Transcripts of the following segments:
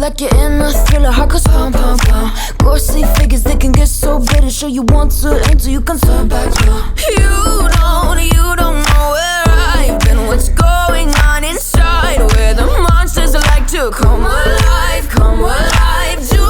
like you're in a thriller, heart goes pound, pound, pound. Ghostly figures, they can get so bitter. Sure you want to until you can turn back now. You don't know where I've been. What's going on inside? Where the monsters like to come alive, come alive. Do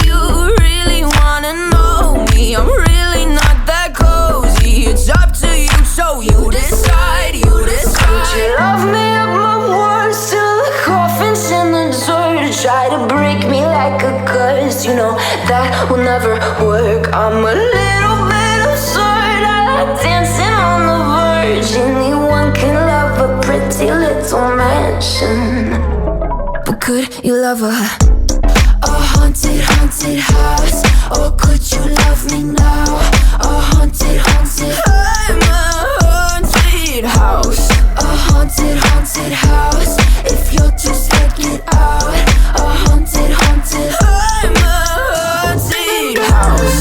you really wanna know me? I'm really not that cozy. It's up to you, so you decide, you decide. Would you love me up my words till the coffin's in the dirt? Try to break me like a curse, you know that will never work. I'm a little bit absurd, I like dancing on the verge. Anyone can love a pretty little mansion, but could you love a haunted, haunted house? Or could you love me now? A haunted, haunted, I'm a haunted house. A haunted, haunted house. If you're just checking it out. A haunted, haunted, I'm a haunted house.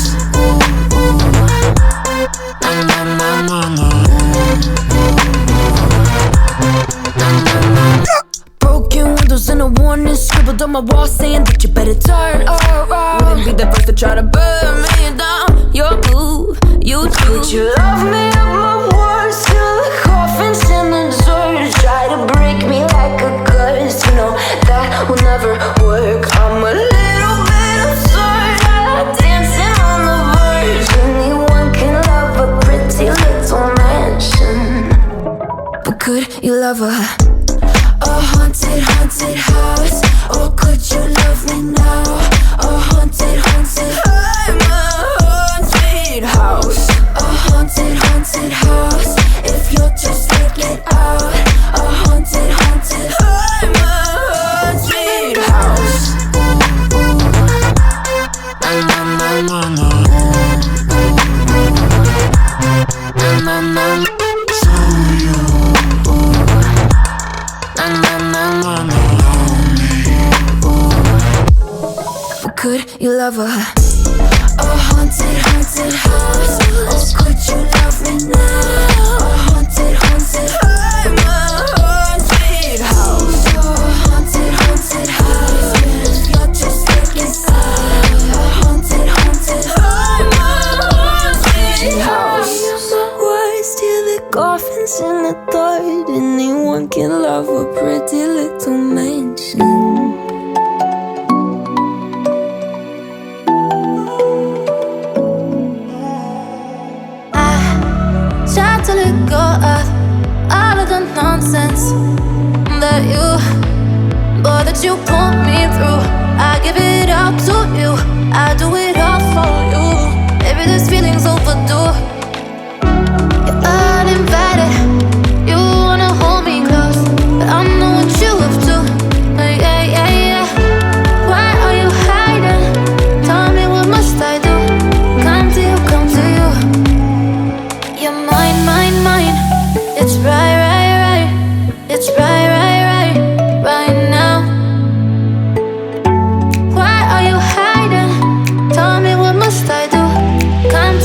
Na na na na na. Broken windows and a warning scribbled on my wall saying that you better turn around. Wouldn't be the first to try to burn me down. Your move, you do. Would you love me up my words till the coffin's in the dirt? Try to break me like a curse, you know that will never work. I'm a little bit absurd, I like dancing on the verge. Anyone can love a pretty little mansion, but could you love a haunted, haunted house? Or could you love me now? A haunted, haunted, I'm a haunted house. A haunted, haunted house. If you're just checking it out. A haunted, haunted, I'm a haunted house. Na na na na na. Na na na. So you. Na na na na na. But could you love a haunted, haunted house? Or could you love me now? A haunted, haunted, I'm a haunted house. A haunted, haunted house. If you're just looking sad. A haunted, haunted, I'm a haunted house. Words till the coffin's in the dirt. Anyone can love a pretty little mansion. Try to let go of all of the nonsense that you put me through. I give it all to you, I do it all for you. Maybe this feeling's overdue. You're uninvited, you wanna hold me close, but I know what you have to. Yeah, yeah, yeah. Why are you hiding? Tell me what must I do? Come to you, come to you. You're mine, mine, mine. It's right, right, right. It's right, right, right, right now. Why are you hiding? Tell me what must I do? Come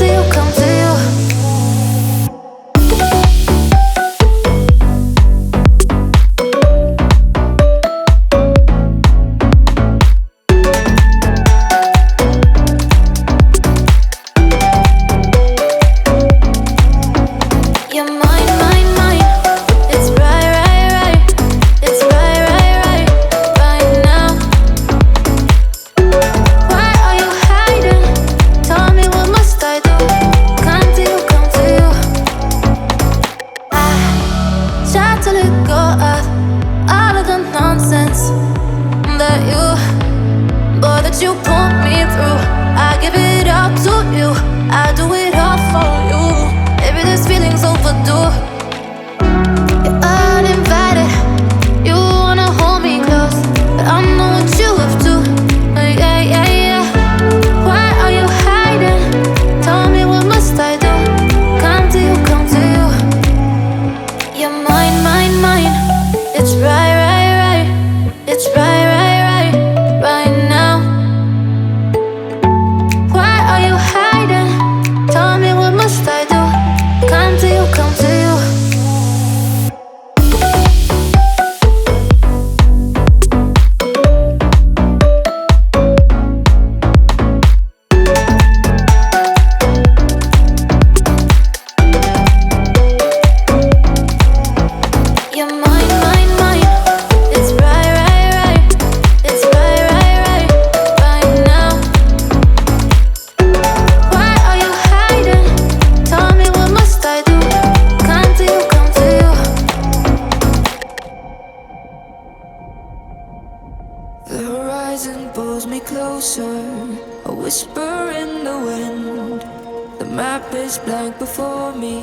map is blank before me.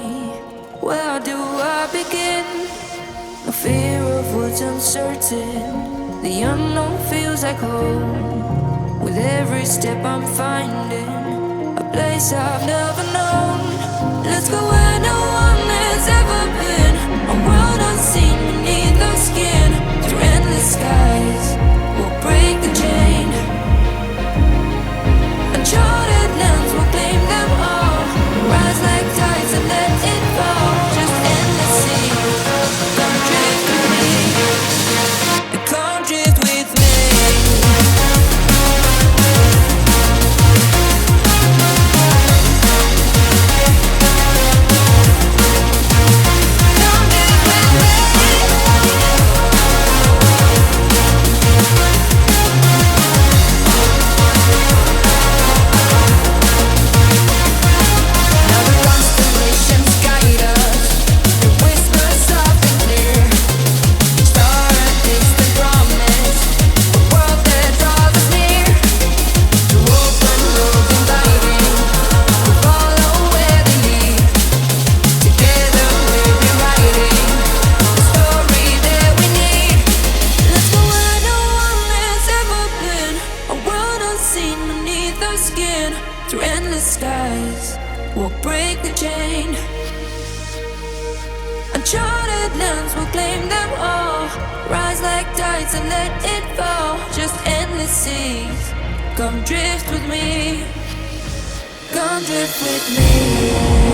Where do I begin? No fear of what's uncertain. The unknown feels like home. With every step I'm finding a place I've never known. Let's go where no one has ever been. A world unseen beneath the skin. Through endless skies, we'll break the chain. Uncharted lands will claim them all. Rise like tides and let it fall. Just endless sea. Come drift with me. Come drift with me. Uncharted lands will claim them all. Rise like tides and let it fall. Just endless seas. Come drift with me. Come drift with me.